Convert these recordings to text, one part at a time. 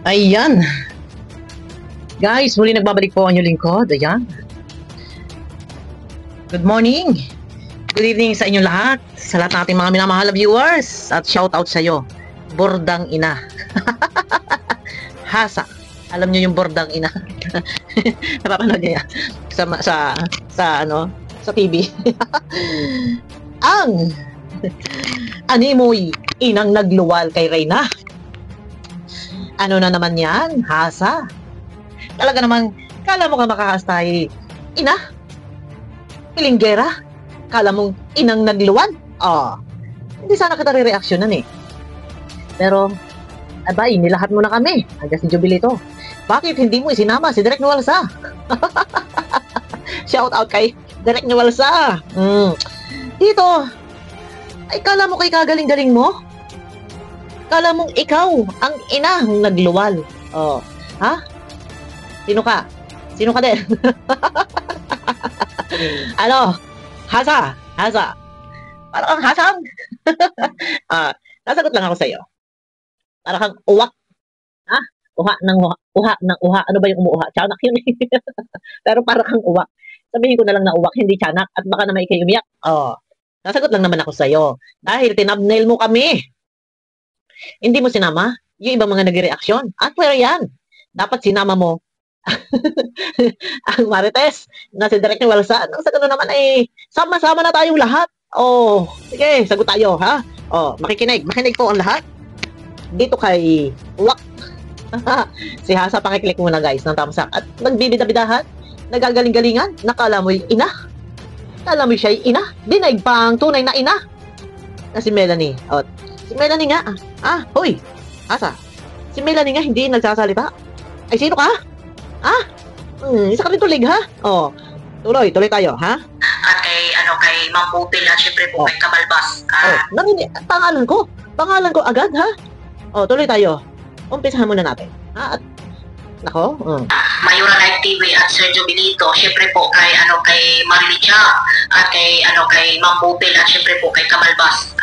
Ayan. Guys, muli nagbabalik po ang inyong lingkod. Ayan. Good morning. Good evening sa inyong lahat. Sa lahat ng ating mga minamahal na viewers. At shout out sa iyo. Bordang ina. Hasa. Alam niyo yung bordang ina. Napapanood niya sa TV. Ang animoy inang nagluwal kay Reyna. Ano na naman yan? Hasa. Talaga naman, kala mo ka makakastay. Ina? Pilinggera? Kala mong inang nagluwal? Oh, hindi sana kita re-reactionan eh. Pero, abay, nilahat mo na kami. Hanggang si Jubilito. Bakit hindi mo isinama si Direk Nualsa? Shout out kay Direk Nualsa. Dito, ay kala mo kay kagaling-galing mo? Kala mong ikaw ang inang nagluwal. Oh, ha? Sino ka? Sino ka din? Ano? Hasa? Hasa? Parang kang hasang? Nasagot lang ako sa iyo. Parang kang uwak. Ha? Uha ng uha. Uha ng uha. Ano ba yung umuuha? Tiyanak yun. Pero parang kang uwak. Sabihin ko na lang na uwak, hindi tiyanak. At baka naman ikay umiyak. Oh, nasagot lang naman ako sa iyo. Dahil tinabnail mo kami. Hindi mo sinama yung ibang mga nag-reaksyon. At pero yan, dapat sinama mo ang Marites na si Direk Nualsa. Nang sa gano'n naman ay sama-sama na tayong lahat. Oh, sige, sagot tayo, ha? Oh, makikinig po ang lahat. Dito kay Uwak. Si Hasa, pakiclick muna guys ng thumbs up. At nagbibida-bidahan, nagagaling-galingan, nakala mo'y ina. Kala mo siya'y ina. Dinaig pang tunay na ina. Na si Melanie. Oh, si Melanie nga. Hoy, Hasa. Si Melanie nga hindi nagsasalita. Ay, sino ka? Isa ka rin tulig, ha? Oh, tuloy tayo, ha? At kay Ma'am Pupil at syempre po kay Kamalbas. Pangalan ko agad, ha? Oh, tuloy tayo. Umpisahan muna natin. Ha? At, nako, Mayura Live TV at Sergio Benito, syempre po kay Marlicha at kay Ma'am Pupil at syempre po kay Kamalbas.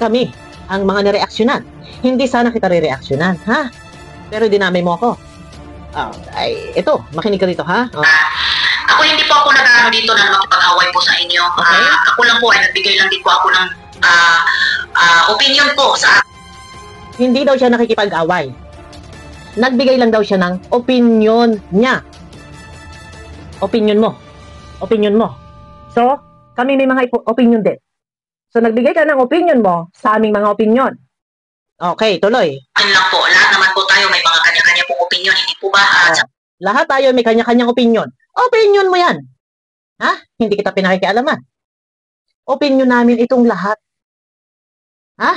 Kami, ang mga nireaksyonan. Hindi sana kita re-reaksyonan, ha? Pero dinamay mo ako. Ay, ito, makinig ka dito, ha? Ako hindi po ako nag-ano dito na makipag-away po sa inyo. Okay. Ako lang po ay nagbigay lang din po ako ng opinion po sa... Hindi daw siya nakikipag-away. Nagbigay lang daw siya ng opinion niya. Opinion mo. So, kami may mga opinion din. So, nagbigay ka ng opinion mo sa aming mga opinion. Okay, tuloy. Ano lang po, lahat naman po tayo may mga kanya-kanya pong opinion, hindi po ba? Lahat tayo may kanya-kanyang opinion. Opinion mo yan. Ha? Hindi kita pinakikialaman. Opinion namin itong lahat. Ha?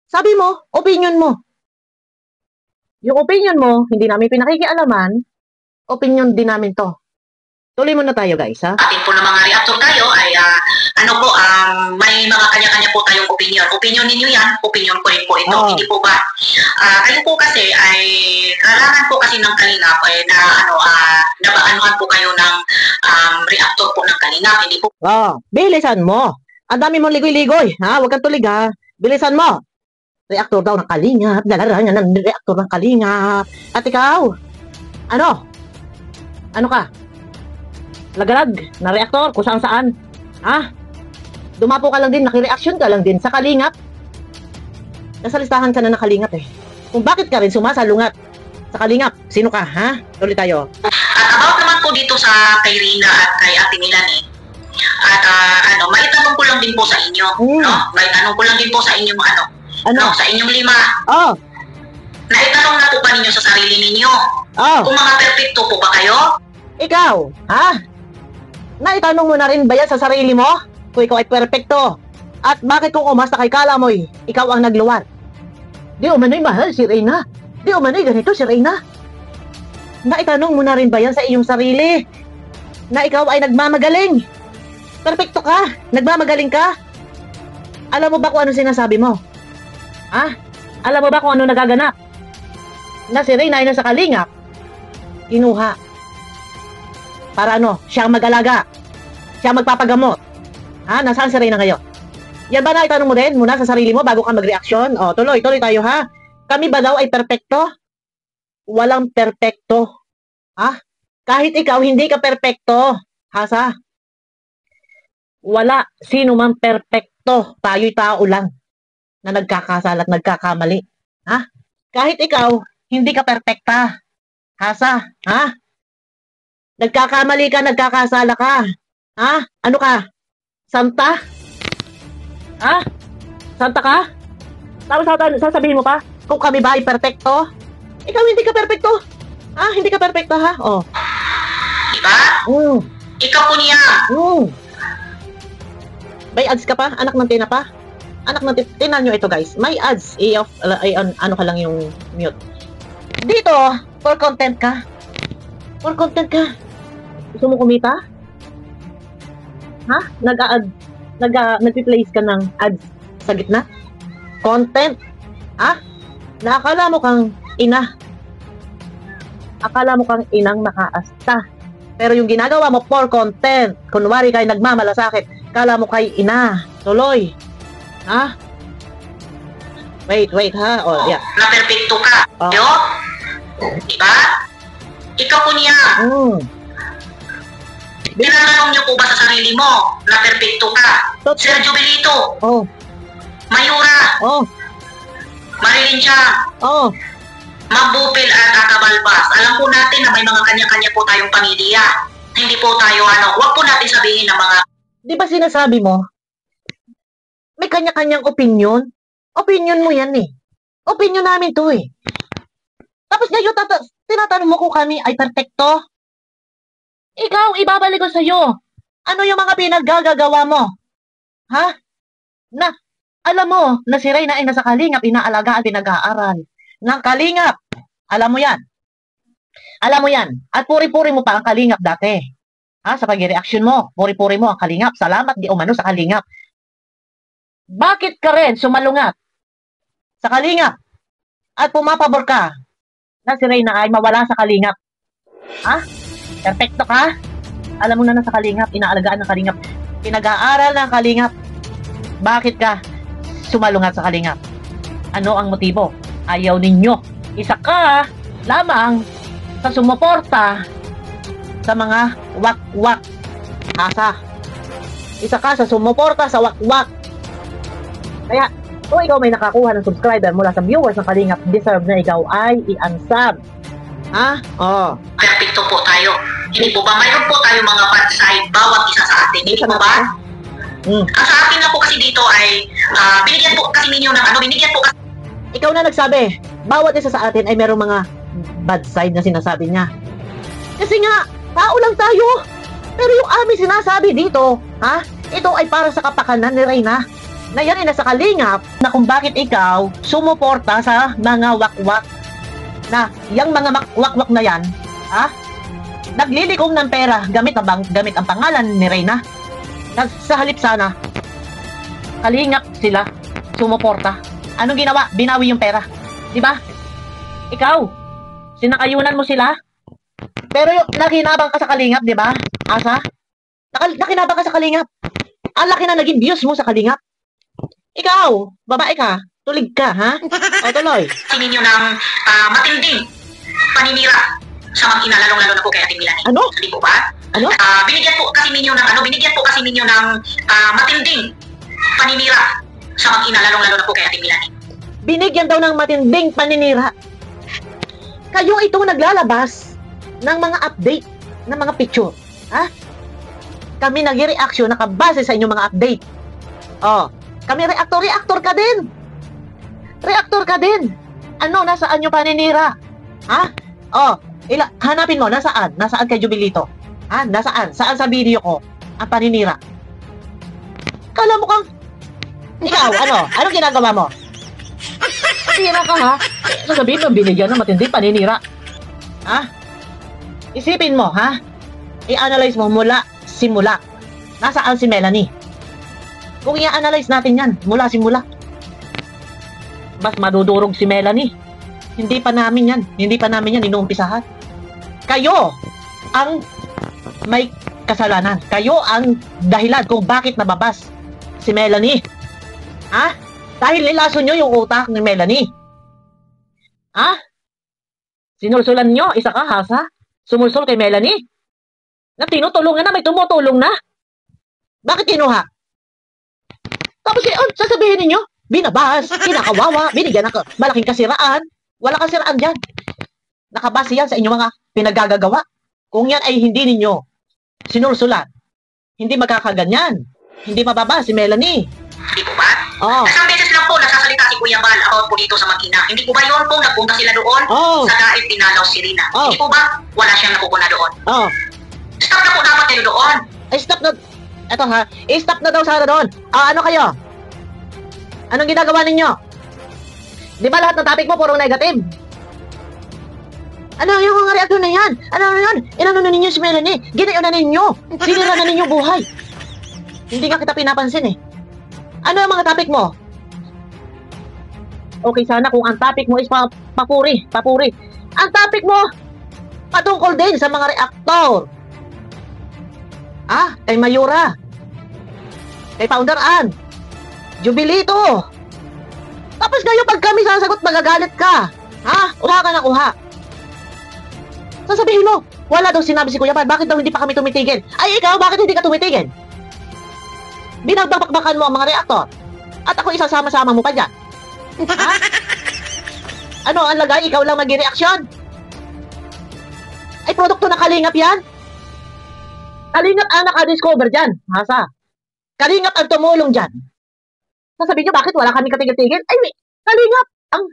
Sabi mo, opinion mo. Yung opinion mo, hindi namin pinakikialaman, opinion din namin to. Tuloy muna tayo guys, ha? Atin po ng mga reactor tayo ay may mga kanya-kanya po tayong opinion. Opinion ninyo yan, opinion ko rin po ito. Hindi po ba? Kayo po kasi ay kailangan po kasi ng Kalingap nabaanuhan po kayo ng reactor po ng Kalingap. Hindi po. Bilisan mo. Ang dami mong ligoy-ligoy, ha? Huwag kang tulig, ha? Bilisan mo. Reactor daw ng Kalingap, dalaran ng reactor ng Kalingap. At ikaw, ano ka? Lagalag na reactor kung saan-saan. Ha? Dumapo ka lang din, nakireaksyon ka lang din sa Kalingap. Nasa listahan ka na ng Kalingap eh. Kung bakit ka rin sumasalungat sa Kalingap, sino ka, ha? Tuloy tayo. At about naman po dito sa kay Rina at kay Ate Melanie. At maitanong ko lang din po sa inyo, no? Maitanong ko lang din po sa inyong sa inyong lima. Naitanong na po ba ninyo sa sarili ninyo? Kung mga perfecto po ba kayo? Ikaw, ha? Naitanong mo na rin ba yan sa sarili mo? Kung ikaw ay perfecto. At bakit kung umasta kay kala mo'y ikaw ang nagluwal? Di umano'y mahal si Reyna. Di umano'y ganito si Reyna. Naitanong mo na rin ba yan sa iyong sarili? Na ikaw ay nagmamagaling. Perfecto ka. Nagmamagaling ka. Alam mo ba kung ano sinasabi mo? Ha? Alam mo ba kung ano nagaganap? Na si Reyna ay nasa Kalingap. Kinuha. Para siya ang mag-alaga. Siya ang magpapagamot. Ha? Nasaan si Reyna ngayon? Yan ba na itanong mo din muna sa sarili mo bago ka mag-reaksyon? O, tuloy tayo ha. Kami ba daw ay perpekto? walang perpekto. Ha? Kahit ikaw, hindi ka perpekto. Hasa? Wala sino man perpekto. Tayo'y tao lang na nagkakasala at nagkakamali. Ha? Kahit ikaw, hindi ka perpekta. Hasa? Ha? Nagkakamali ka, nagkakasala ka. Ha? Ano ka? Santa? Ha? Santa ka? Tapos sasabihin mo pa, kung kami ba ay perpekto? Ikaw hindi ka perpekto. Ha? Hindi ka perpekto, ha? Oh. Diba? Ikaw po niya. May ads ka pa? Anak ng tina pa? Anak ng tina. Tinan nyo ito, guys. May ads. I-off. Ano ka lang yung mute. Dito, for content ka. For content ka. Gusto mo kumita? Ha? Nag-place ka ng ads sa gitna? Content? Ha? Na akala mo kang ina. Akala mo kang inang nakaasta. Pero yung ginagawa mo for content. Kunwari kay nagmamalasakit. Akala mo kay ina. Tuloy. Ha? Wait ha. Oh, yeah. Na perfecto ka. Oh. Yo? Diba? Ikaw po niya. Tinatanong niyo po ba sa sarili mo na perfecto ka? Sir Jubilito. Oh. Mayura. Oh. Marilyn siya. Oh. Mabupil at kakabalbas. Alam po natin na may mga kanya-kanya po tayong pamilya. Hindi po tayo wag po natin sabihin na mga... Di ba sinasabi mo, may kanya-kanyang opinion? Opinion mo yan eh. Opinion namin to eh. Tapos ngayon, tinatanong mo kung kami ay perfecto? Ikaw, ibabalik ko sa'yo. Ano yung mga pinaggagawa mo? Ha? Na, alam mo, na si Reyna ay nasa Kalingap, inaalagaan, pinag-aaral. Ng Kalingap. Alam mo yan. Alam mo yan. At puri-puri mo pa ang Kalingap dati. Ha? Sa pag-reaction mo, puri-puri mo ang Kalingap. Salamat di umano sa Kalingap. Bakit ka rin sumalungat sa Kalingap at pumapabor ka na si Reyna ay mawala sa Kalingap? Ha? Perfecto ka? Alam mo na nasa Kalingap, inaalagaan ng Kalingap, pinag-aaral ng Kalingap. Bakit ka sumalungat sa Kalingap? Ano ang motibo? Ayaw ninyo. Isa ka lamang sa sumuporta sa mga wak-wak. Asa. Isa ka sa sumuporta sa wak-wak. Kaya, kung ikaw may nakakuha ng subscriber mula sa viewers ng Kalingap, deserve na ikaw ay i-unsub. Ha? Oh. Perfecto po tayo. Hindi po ba? Mayroon po tayo mga bad side, bawat isa sa atin. Hindi po ba? Ang sa atin na po kasi dito ay binigyan po kasi ninyo ng binigyan po kasi... Ikaw na nagsabi, bawat isa sa atin ay merong mga bad side na sinasabi niya. Kasi nga, tao lang tayo. Pero yung aming sinasabi dito, ha? Ito ay para sa kapakanan ni Reyna. Na yan ay nasa Kalingap na kung bakit ikaw sumuporta sa mga wakwak. Na yung mga wakwak na yan, ha? Naglilikom ng pera gamit ang pangalan ni Reyna. Sa halip sana, Kalingap sila sumuporta. Anong ginawa? Binawi yung pera. Di ba? Ikaw, sinakayunan mo sila. Pero yung nakinabang ka sa Kalingap, di ba? Asa? Nakinabang ka sa Kalingap. Ang laki na naging views mo sa Kalingap. Ikaw, babae ka, tulig ka, ha? O tuloy. Ninyo ng matinding paninira sa mag-ina, lalong-lalo na po kay Ating Milani. Ano? Hindi po ba? Ano? Binigyan po kasi ninyo ng matinding paninira sa mag-ina, lalong-lalo na po kay Ating Milani. Binigyan daw ng matinding paninira. Kayo itong naglalabas ng mga update, ng mga picture. Ha? Kami nag-reaction nakabase sa inyong mga update. Oh, kami reactor ka din. Reactor ka din. Ano, nasaan yung paninira? Ha? Oh, hanapin mo, nasaan? Nasaan kay Jubilito? Ha? Nasaan? Saan sa video ko ang paninira? Kala mo kang ikaw, ano? Anong ginagawa mo? Paninira ka, ha? Sasabihin mo, binigyan ng matinding paninira. Ha? Isipin mo, ha? I-analyze mo mula simula. Nasaan si Melanie? Kung i-analyze natin yan, mula simula. Mas madudurog si Melanie. Hindi pa namin yan inuumpisahan. Kayo ang may kasalanan. Kayo ang dahilan kung bakit nababas si Melanie. Ha? Dahil nilaso nyo yung utak ni Melanie. Ha? Sinulsulan nyo, isa ka, Hasa. Sumulsul kay Melanie. Na tinutulungan na, may tumutulong na. Bakit kinuha? Tapos sasabihin ninyo, binabas, kinakawawa, binigyan ng malaking kasiraan. Wala kasiraan dyan. Nakabase yan sa inyong mga pinagagagawa. Kung yan ay hindi ninyo sinulsulan, hindi magkakaganyan. Hindi mababa si Melanie. Hindi po ba? Oo. Isang beses lang po nagsasalita si Kuya Bal about po dito sa Mag-ina. Hindi po ba yun po nagpunta sila doon sa Daet Pinalaw Sirina? Hindi po ba wala siyang napupuna doon? Oo. Stop na po dapat kayo doon. Ay, stop na. Eto ha, stop na daw sana doon. Ano kayo? Anong ginagawa ninyo? Di ba lahat ng topic mo puro negative? Ano yung mga reaksyon na yan? Ano yun? Inano na ninyo si Melanie? Ginayon na ninyo. Sinira na ninyo buhay. Hindi nga kita pinapansin eh. Ano yung mga topic mo? Okay, sana kung ang topic mo is papuri. Ang topic mo, patungkol din sa mga reaktor. Kay Mayura. Kay Founder Ann. Jubilito. Tapos ngayon pag kami sasagot, magagalit ka. Uha ka ng uha. Sasabihin mo, wala daw sinabi si Kuya Bal, bakit daw hindi pa kami tumitigil? Ay, ikaw, bakit hindi ka tumitigil? Binagbakbakan mo ang mga reaktor. At ako isasama-sama mo pa dyan. Ano, ang lagay, ikaw lang mag-reaksyon? Ay, produkto na Kalingap yan? Kalingap ang naka-discover dyan, Hasa. Kalingap ang tumulong dyan. Sasabihin nyo, bakit wala kami katigil-tigil? Ay, Kalingap ang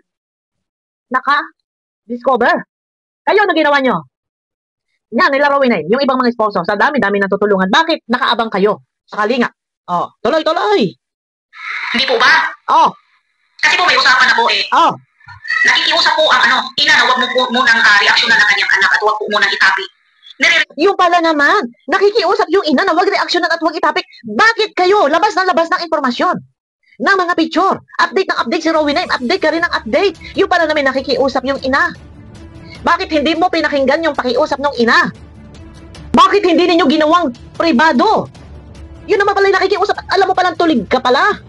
naka-discover. Kayo na ginawa nyo. Yan, nila Rowena, yung ibang mga sponsor, sa dami-dami ng tutulungan. Bakit nakaabang kayo sa Kalingap? Tuloy. Hindi po ba? Kasi po may usapan na po eh. Nakikiusap po ang ina na huwag mo po munang reaksyonan ng kanyang anak at huwag po munang itapi. Yung pala naman, nakikiusap yung ina na huwag reaksyonan at huwag itapik. Bakit kayo? Labas ng impormasyon. Ng mga picture. Update ng update si Rowena, update ka rin ng update. Yung pala namin nakikiusap yung ina. Bakit hindi mo pinakinggan yung pakiusap ng ina? Bakit hindi ninyo ginawang pribado? Yun naman pala yung nakikiusap. Alam mo palang tulig ka pala.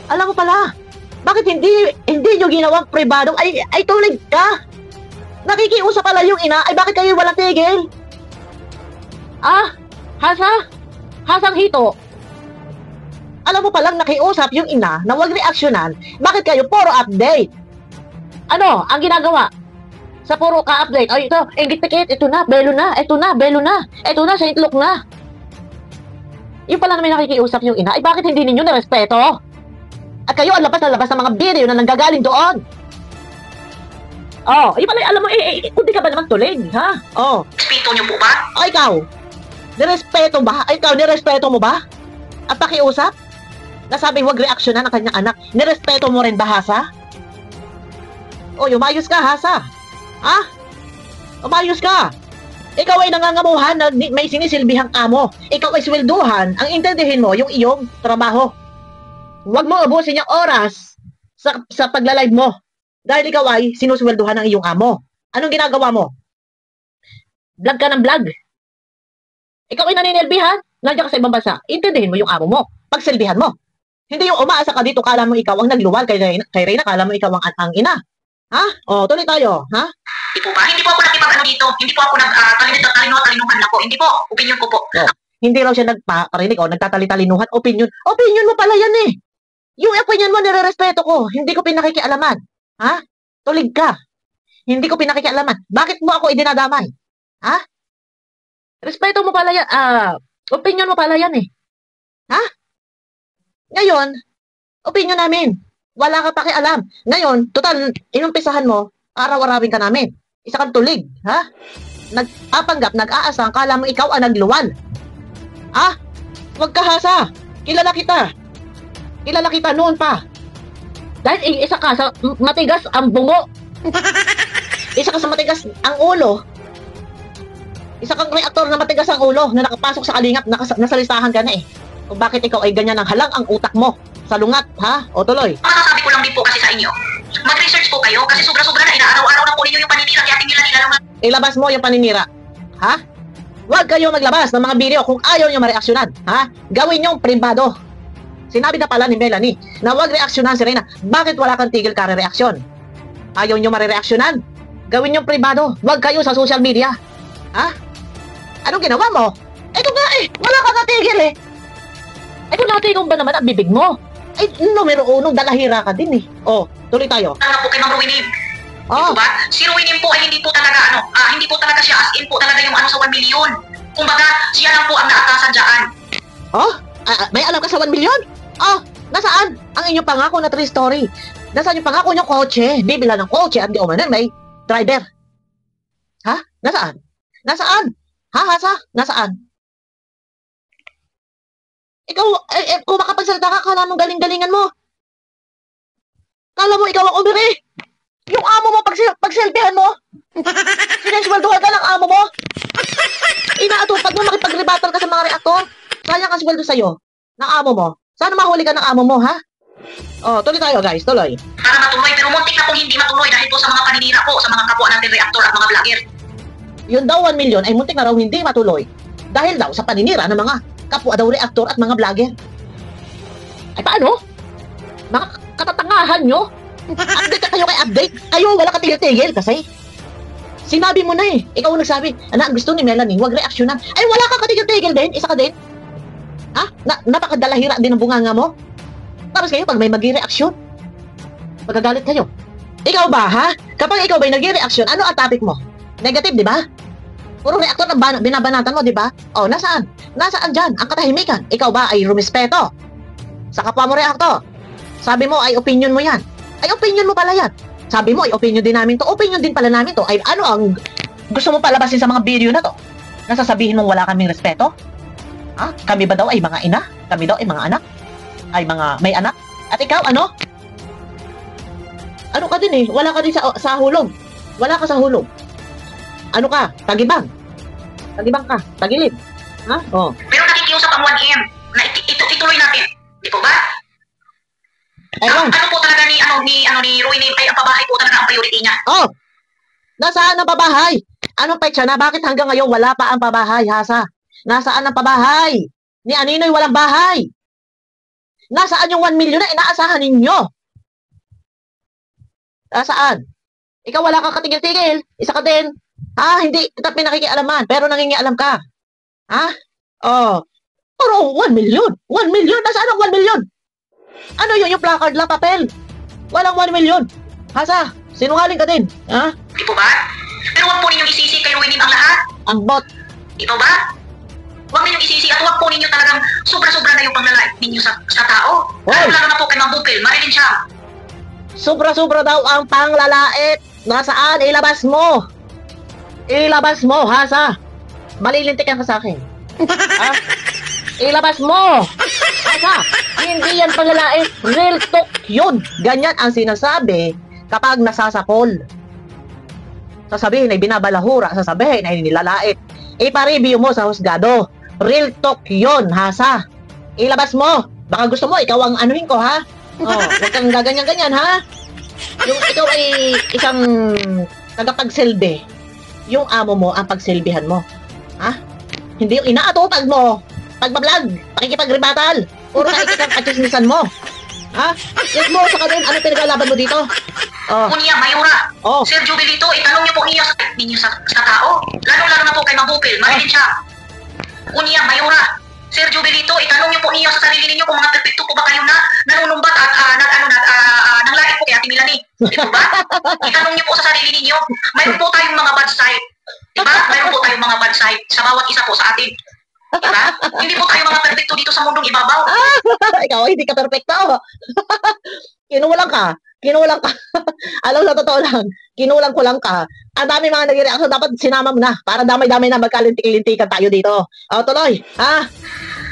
Alam mo pala. Bakit hindi nyo ginawang pribado? Ay tulig ka. Nakikiusap pala yung ina. Ay bakit kayo walang tigil? Hasang hito. Alam mo palang nakiusap yung ina na huwag reaksyonan. Bakit kayo puro update? Ano ang ginagawa? Sa puro ka-update, ay ito, ingit-pikit, ito na, belo na, ito na, sa itlog na. Yung pala namin nakikiusap yung ina, ay bakit hindi ninyo na-respeto? At kayo ang labas na labas ng mga video na nanggagaling doon. Yung pala, alam mo, kundi ka ba naman tulig, ha? Respeto nyo po ba? Ikaw, nirespeto ba? Ikaw, nirespeto mo ba? At pakiusap? Nasabi huwag reaksyonan ng kanyang anak, nirespeto mo rin ba, Hasa? Umayos ka, Hasa. Umayos ka. Ikaw ay nangangamuhan na may sinisilbihang amo. Ikaw ay swelduhan. Ang intindihin mo, yung iyong trabaho. Huwag mo ubusin yung oras sa pagla-live mo. Dahil ikaw ay sinuswelduhan ng iyong amo. Anong ginagawa mo? Vlog ka ng vlog. Ikaw ay naninilbihan. Nandiyan ka sa ibang bansa. Intindihin mo yung amo mo. Pagsilbihan mo. Hindi yung umaasa ka dito, kala mo ikaw ang nagluwal kay Reyna, kala mo ikaw ang ina. Tuloy tayo, ha? Hindi po ba? Hindi po ako nakipag-ano dito. Hindi po ako talinuhan na po. Hindi po. Opinion ko po. Hindi raw siya nagpaparinig o nagtatali-talinuhan. Opinion mo pala yan eh. Yung opinion mo, nire-respeto ko. Hindi ko pinakikialaman. Ha? Tulig ka. Hindi ko pinakikialaman. Bakit mo ako idinadamay? Ha? Respeto mo pala yan. Opinion mo pala yan eh. Ha? Ngayon, opinion namin. Wala ka pakialam. Ngayon, total, inumpisahan mo, araw-arawin ka namin. Isa kang tulig, ha? Nag-apanggap, nag-aasang, kala mo ikaw ang nagluwal. Huwag ka, Hasa. Kilala kita noon pa. Dahil isa ka sa matigas ang bungo. Isa ka sa matigas ang ulo. Isa kang reaktor na matigas ang ulo na nakapasok sa Kalingap, nasa listahan ka na eh. Kung bakit ikaw ay ganyan ang halang ang utak mo. Salungat, ha? Tuloy. Masasabi ko lang din po kasi sa inyo, mag-research po kayo kasi sobra-sobra na inaaraw-araw na po ninyo yung paninira kaya tingnan nila naman. Ilabas mo yung paninira. Ha? Huwag kayo maglabas ng mga video kung ayaw nyo mareaksyonan. Ha? Gawin nyo pribado. Sinabi na pala ni Melanie na huwag reaksyonan si Reyna. Bakit wala kang tigil ka reaksyon? Ayaw nyo marireaksyonan? Gawin yung privado. Huwag kayo sa social media. Ha? Anong ginawa mo? Ito nga eh. Wala ka natigil eh. Ito natigil ba naman ang bibig mo? Ay, numero uno, dalahira ka din eh. Oh, tuloy tayo. Ano po kay Ma'am Ruinim? Oh, Diba? Si Ruinim po ay hindi po talaga hindi po talaga siya as in po talaga yung sa 1 million. Kumbaga, siya lang po ang naatasan dyan. oh, may alam ka sa 1 million? Oh, nasaan ang inyong pangako na 3 story? Nasaan yung pangako niyong kotse? Bibila ng kotse at di umanan may driver. Ha? Nasaan? Nasaan? Ha, Hasa? Nasaan? Ikaw, kung makapagsalita ka, kala mong galing-galingan mo. Kala mo ikaw ang umiri. Yung amo mo, pag-selfiehan mo. Sinesweldohan ka ng amo mo. Inaatupag mo, makipag-rebattle ka sa mga reaktor. Sayang ang sweldo sa'yo, ng amo mo. Sana mahuli ka ng amo mo, ha? Oh, tuloy tayo, guys, tuloy. Para matuloy, pero muntik na pong hindi matuloy dahil po sa mga paninira po sa mga kapwa natin reactor at mga vlogger. Yun daw 1 million ay muntik na raw hindi matuloy. Dahil daw sa paninira ng mga kapwa daw reaktor at mga vlogger. Ay paano? Mga katatangahan nyo? Update ka kayo kay update. Kayo wala katigil-tigil kasi sinabi mo na eh. Ikaw ang nagsabi, anak, gusto ni Melanie, huwag reaksyonan. Ay wala ka katigil-tigil din, isa ka din. Ha? Napakadalahira din ang bunganga mo. Tapos kayo pag may mag-reaksyon, magagalit kayo. Ikaw ba ha? Kapag ikaw ba'y nag-reaksyon, ano ang topic mo? Negative, di ba? Puro reaktor ang binabanatan mo, di ba? Oh, nasaan? Nasaan dyan ang katahimikan? Ikaw ba ay rumispeto sa kapwa mo reaktor? Sabi mo ay opinion mo yan. Ay opinion mo pala yan. Sabi mo ay opinion din namin to. Opinion din pala namin to. Ay ano ang gusto mo palabasin sa mga video na to? Nasasabihin mong wala kaming respeto? Ha? Kami ba daw ay mga ina? Kami daw ay mga anak? Ay mga may anak? At ikaw ano? Ano ka din eh? Wala ka din sa hulog. Wala ka sa hulog. Ano ka? Tagibang. Tagibang ka. Tagilid. Ha? Oh. Pero nakikiusap ang 1M na ituloy natin. Di po ba? Ewan. Ano po talaga ni Ruinim ay ang pabahay po talaga ang priority niya. Oh! Nasaan ang pabahay? Anong petsa na? Bakit hanggang ngayon wala pa ang pabahay, Hasa? Nasaan ang pabahay? Ni Aninoy walang bahay. Nasaan yung 1 million na inaasahan ninyo? Nasaan? Ikaw wala kang katigil-tigil. Isa ka din. Ha? Hindi kita pinakikialaman. Pero nangingialam ka. Ha? Oh. Pero 1 million. 1 million? Nasaan ang 1 million? Ano yun? Yung placard lang, papel. Walang 1 million. Hasa, sinungaling ka din. Ha? Di po ba? Pero huwag po ninyong isisi kay Ruinim ang lahat. Ang bot. Di po ba? Huwag ninyong isisi at huwag po ninyo talagang sobra-sobra na yung paglalait ninyo sa tao. Lalo na po kay Ma'am Bupil, Marilyn siya. Sobra-sobra daw ang panglalait. Nasaan? Ilabas mo. Ilabas mo, Hasa. Malilintikan ka sa akin. Ha? Ilabas mo. Hasa, hindi yan panglalait. Real talk yun. Ganyan ang sinasabi kapag nasasapol. Sasabihin ay binabalahura. Sasabihin ay nilalait. Ipa-review mo sa husgado. Real talk yun, Hasa. Ilabas mo. Baka gusto mo, ikaw ang anuhin ko, ha? Oh, huwag kang gaganyan-ganyan, ha? Yung ikaw ay isang tagapagsilbi. Yung amo mo ang pagsilbihan mo. Ha? Hindi yung inaatupag mo. Pagbablog, pakikipag-rebattle. Puro nakikitang katsismisan mo. Ha? Yes mo, sa kanin, ano pinaglalaban mo dito? Oh. Kunya, Mayura. Oh. Sir Jubilito, itanong niyo po ninyo sa tao. Lalo-lalo na po kay Ma'am Bupil, Marilyn siya. Kunya, Mayura. Sir Jubilito, itanong niyo po ninyo sa sarili ninyo kung mga perfecto po ba kayo na nanunumbat at nanglait po kay Ate Melanie. Di po ba? Itanong niyo po sa sarili ninyo. Mayroon po tayong mga bad side. Diba? Mayroon po tayong mga bad side sa bawat isa po sa atin. Diba? Hindi po tayo mga perfecto dito sa mundong ibabaw. Ikaw, hindi ka perfecto. Kinulang ka. Kinulang ka. Alam sa totoo lang, kinulang ko lang ka. Ang dami mga nag-reaction, dapat sinama mo na para damay-damay na magkalintik-lintikan tayo dito. O, tuloy. Ha?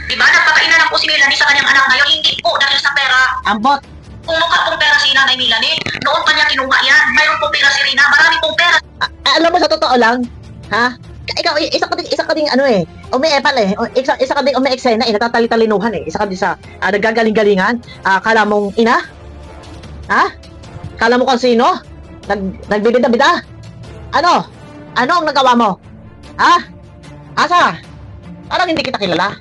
Diba? Nagpakaina lang po si Melanie sa kanyang anak ngayon. Hindi po dahil sa pera. Ambot. Kung mukha pong pera si Nanay Melanie, noon pa niya kinuha yan. Mayroon pong pera si Rina. Marami pong pera. Alam mo sa totoo lang, ha? Ikaw, isa ka ding ano eh, umiepal eh. Isa ka ding umiexena eh, natatali-talinuhan eh. Isa ka din sa naggagaling-galingan. Kala mong ina? Ha? Kala mo kung sino? Nagbibida-bida? Ano? Ano ang nagawa mo? Ha? Asa? Parang hindi kita kilala.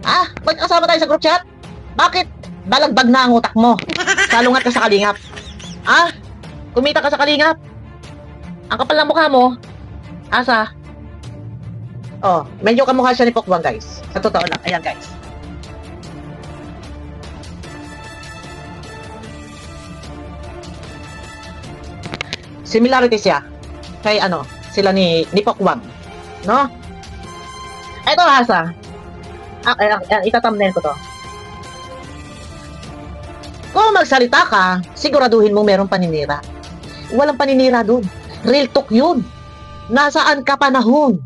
Ha? Magkasama tayo sa group chat? Bakit balagbag na ang utak mo? Salungat ka sa kalingap. Ha? Kumita ka sa kalingap? Ang kapal ng mukha mo. Asa? Oh, medyo kamukha siya ni Pokemon, guys. Sa totoo lang. Ayan, guys. Similarity siya kay ano, sila ni Pokemon. No? Ito, Asa. Ita-thumbnail ko to. Kung magsalita ka, siguraduhin mong merong paninira. Walang paninira dun. Real talk yun. Nasaan ka panahon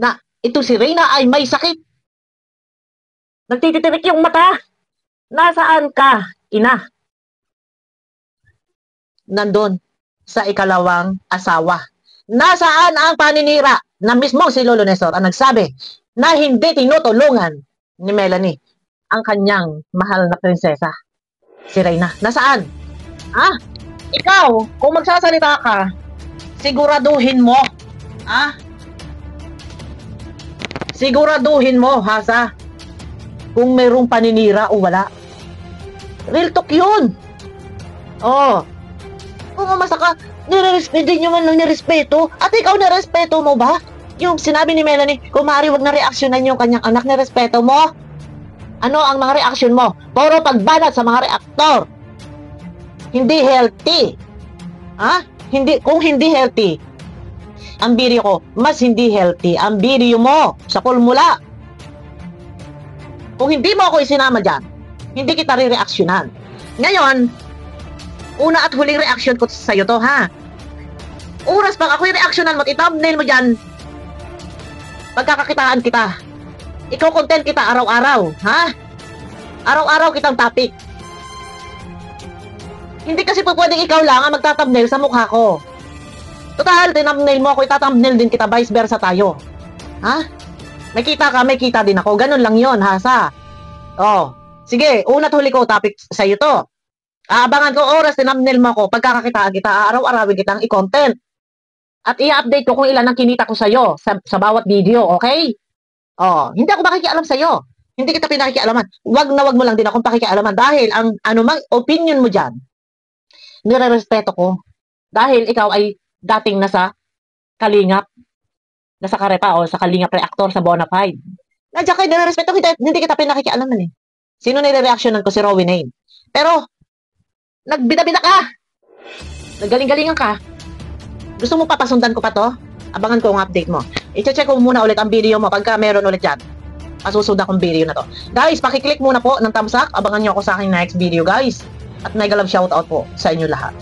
na ito si Reyna ay may sakit? Nagtititirik yung mata. Nasaan ka, ina? Nandun sa ikalawang asawa. Nasaan ang paninira na mismo si Lolo Nestor ang nagsabi na hindi tinutulungan ni Melanie ang kanyang mahal na prinsesa, si Reyna? Nasaan? Ikaw, kung magsasalita ka, siguraduhin mo, siguraduhin mo, Hasa, kung mayroong paninira o wala. Real talk yun. Oh. Kung umasa ka, hindi nyo man lang nirespeto. At ikaw, nirespeto mo ba? Yung sinabi ni Melanie, kung maaari wag na reaksyonan yung kanyang anak, nirespeto mo? Ano ang mga reaksyon mo? Puro pagbanat sa mga reaktor. Hindi healthy. Kung hindi healthy, ang video ko, mas hindi healthy ang video mo sa pulmula. Kung hindi mo ako isinama dyan, hindi kita re-reaksyonan. Ngayon, una at huling reaksyon ko sa'yo to, ha? Oras pang ako i-reaksyonan mo, i-thumbnail mo dyan, pagkakakitaan kita. Ikaw content kita araw-araw, ha? Araw-araw kitang topic. Hindi kasi po pwedeng ikaw lang ang magta-thumbnail sa mukha ko. Total, thumbnail mo ako, ita-thumbnail din kita, vice versa tayo. Ha? May kita ka, may kita din ako. Ganun lang yon, Hasa. Oh, sige, una't huli ko topic sa iyo to. Aabangan ko oras, thumbnail mo ako, pagkakakitaan kita, araw-arawin kitang i-content. At i-update ko kung ilan ang kinita ko sa iyo sa bawat video, okay? Oh, hindi ako makikialam sa iyo. Hindi kita pinakikialaman. Wag na wag mo lang din akong pakikialaman dahil ang anumang opinion mo diyan, nire-respeto ko. Dahil ikaw ay dating nasa Kalingap, nasa Karepa o sa Kalingap Reactor sa Bonafide. Nandiyan kayo, nire-respeto kita, hindi kita pinakikialaman eh. Sino nire-reactionan ko? Si Rowie Name. Pero, nagbida-bida ka. Naggaling-galingan ka. Gusto mo papasundan ko pa to? Abangan ko ang update mo. I-check ko muna ulit ang video mo pagka meron ulit yan. Pasusundan kong video na to. Guys, pakiclick muna po ng thumbs up. Abangan nyo ako sa aking next video, guys. At mega love shoutout po sa inyo lahat.